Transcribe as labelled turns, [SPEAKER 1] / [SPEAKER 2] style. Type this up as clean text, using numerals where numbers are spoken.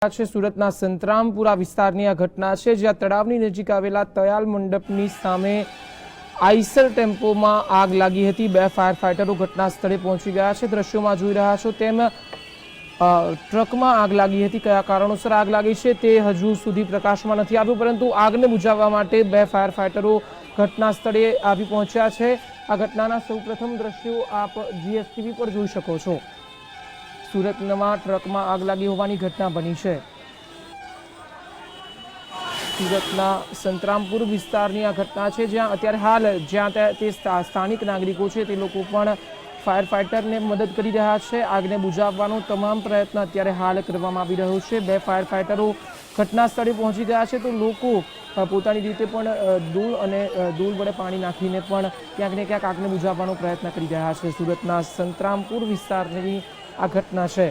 [SPEAKER 1] સુરતના સંતરામપુરા વિસ્તારની આ ઘટના છે, જ્યાં તળાવની નજીક આવેલા તયાલ મંડપની સામે આઈસર ટેમ્પોમાં આગ લાગી હતી। બે ફાયર ફાઇટરો ઘટના સ્થળે પહોંચી ગયા છે। દ્રશ્યોમાં જોઈ રહ્યા છો તેમ ટ્રકમાં આગ લાગી હતી। કયા કારણોસર આગ લાગી છે તે હજુ સુધી પ્રકાશમાં નથી આવ્યું, પરંતુ આગને બુઝાવવા માટે બે ફાયર ફાઇટરો ઘટના સ્થળે આવી પહોંચ્યા છે। આ ઘટનાના સૌપ્રથમ દ્રશ્યો આપ જીએસટીવી પર જોઈ શકો છો। સુરતમાં ટ્રકમાં આગ લાગી હોવાની ઘટના બની છે। સુરતના સંતરામપુર વિસ્તારની આ ઘટના છે, જ્યાં અત્યારે હાલ તે સ્થાનિક નાગરિકો છે તે લોકો પણ ફાયર ફાઇટરને મદદ કરી રહ્યા છે। આગને બુઝાવવાનો તમામ પ્રયત્ન અત્યારે હાલ કરવામાં આવી રહ્યો છે। બે ફાયર ફાઇટરો ઘટના સ્થળે પહોંચી ગયા છે, તો લોકો પોતાની રીતે પણ ધૂળ વડે પાણી નાખીને પણ ક્યાંક ને ક્યાંક આગને બુઝાવવાનો પ્રયત્ન કરી રહ્યા છે। સુરતના સંતરામપુર વિસ્તારની આ ઘટના છે।